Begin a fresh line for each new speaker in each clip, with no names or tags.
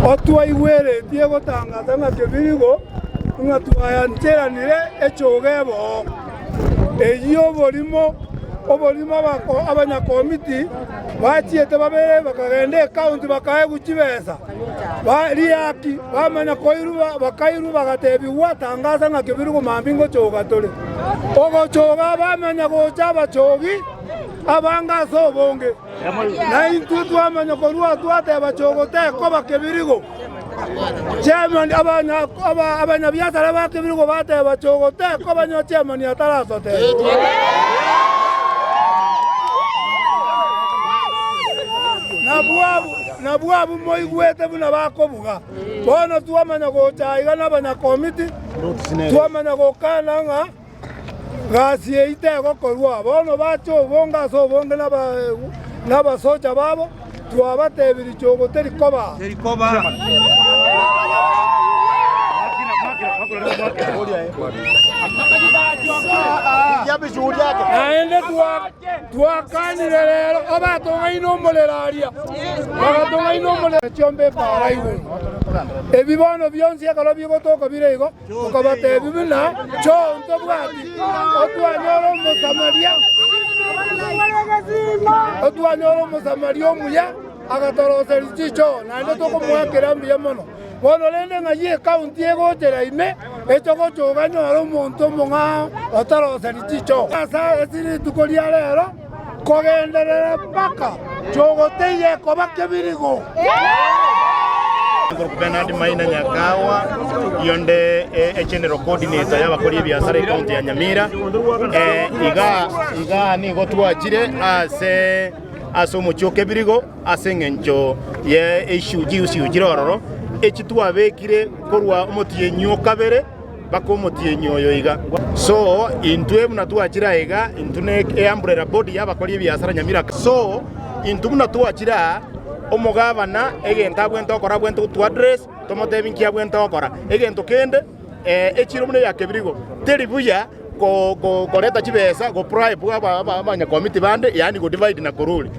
Otua igwere Diego tangaza nga kebirigo nga twayanteranire echogebo eyo obolimo abanyakomiti bachiete babere bakagende account bakaye kuchibesa baliaki bamanya koiruba bakairu bagatebiwa tangaza nga kebirigo mambingo choga tole ogochoga bamanya gocha bachogi abanga sobonge na intutu amanya korua tuate bachogote ko bakebirigo chairman abanya biashara bakebirigo bate bachogote ko banyo chairman atarasote na buabu moigwete buna bakobuga bono tuamanya gocha igana banya committee tuamanya gokana nga gasi itego korwa bono bacho bonga so bonga naba socha babo twabatebiri chogo terikoba naende twakanire rero obatonga inomoleraria bagatonga inomolera chombe para iwe ebibono byonsi akalo bigotoka birego tukabatebi bina chonto bwati otwanyoro musamaria omuya agatoroseri chicho naende tokomwakera mbuya mono bono rende ng'ayi ekaunti egochera ime echogochoga nyora omonto omong'ao otoroseri chicho asa esiri tukoria rero kogenderera mpaka chogoteiye koba kebirigo
Bernard Maina Nyakawa yonde general coordinator y'abakora ibiasara ikaunti ya Nyamira iga ni gotwachire ase omochoke birigo ase ng'encho ye eshuji usirororo echitwabekire korwa omotienyo kabere bako omotienyo oyo iga so intwe muna twachira iga intune umbrella board y'abakora ibiasara Nyamira so intu muna twachira omogabana egenta bwento okora bwento tu address tomotebinkia bwento okora egento kende echiro mune yakebirigo teribuya koleta chibesa go bribe abanya committee bande yani go divide na koruli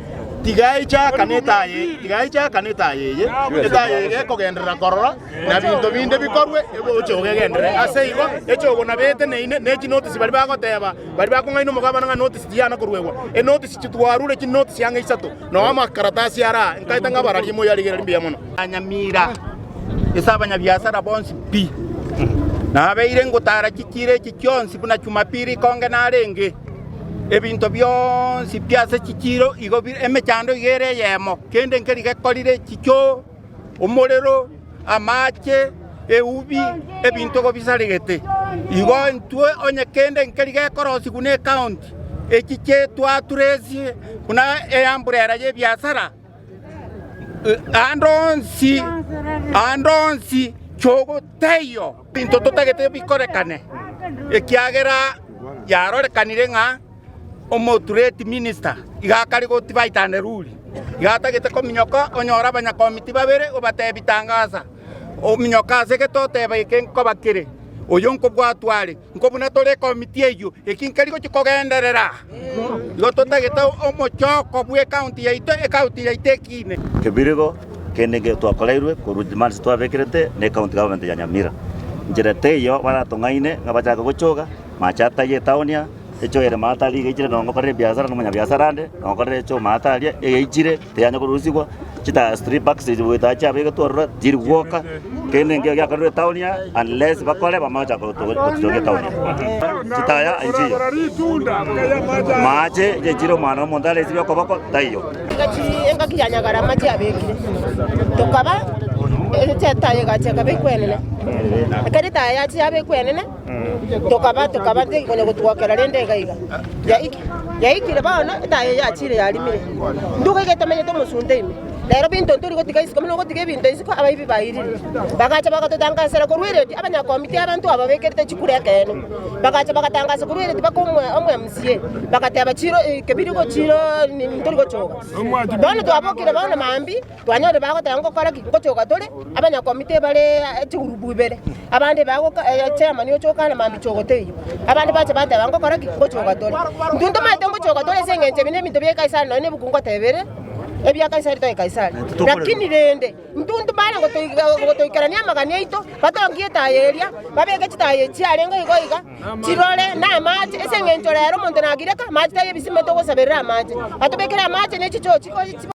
tigaicha kaneta ye etaye kogendera korora na bintu binde bikorwe ebocho gegendere aseigo echogo na bete nechi notice bali bagoteba bali bakongaino mugabana nga notice diana korwegwa notice chitwarure chi notice yanga isato no amakaratasi ara nkaita ngabarari mo yaligera mbiya mono Nyamira esabanya biasara bonsi pi na abeire ngotara chikire chikyonsi buna chumapiri konge na renge ebinto byonsi byase chikiro igo emechando igere yemo kende nkerige kolire chicho omorero amache eubi ebinto go bisaregete igo ntwe onye kende nkerige korosi gune account echiche twaturesi kuna umbrella ye biasara andonsi chogo teyo binto totagete bikorekane ekiagera yarorekanire nga omotureti minister igakari gotibaitane ruli igatagete kominyoka onyora banya committee babere obatebitangaza ominyoka segetote bakenko bakire oyonko bwatware nkobuna tore committee eyo ekinkari go chikogenderera gototagete omochoko bwe county yaite kine
kebirigo kenege twakoleirwe korudimansi twabekirete ne county government ya Nyamira njirete yo baratongaine ngabachaka gochoga machata ye taunia echo ere matali gechire no ngokore biashara no munya biashara ande no ngokore echo matali egechire teyanya kurusigwa chita street box wita cha bege torra dirwoka kenenge ya karwe taunia unless bakole bamacha ko to taunia chita ya injiyo mache jechiro mano mondale sibyo ko bako tayo
enga kiyanya garama cha bekire tokaba cheta yega cheka bekwenene akari taya cha bekwenene tokaba de kone gutwakera rende gaiga ya iki bana taya ya chire yalimire nduga getamenya to musunde ime lero binto nturi gotika isiko mino gotika binto isiko abayibi bayirire bagacha bagatangasera korwere abanya committee abantu ababekerete chikure kene bagacha bagatangasa korwere bakomwe omwe MCA bagate abachiro kebirigo chiro nturi gochoga bana twabokire bana mambi twanyore bagotanga gukora gochoga dole abanya committee bare chigurubu ibere abandi bago chairman yo chokana mambi chogoteyo abandi bacha bata bangokora gochoga dole ndunto mate ngochoga dole sengenje bine minto byekaisana ne bukungo tebere ebya kaisari to kaisari lakini rende ndundu bana ngo gotoikarania magania ito batongie tayeria babeke chitaye chiarenga igoiga chirore na mache ese ng'encho rero omonto nagireka mache taye bisime togosaberera mache atobekera mache ne chicho chiko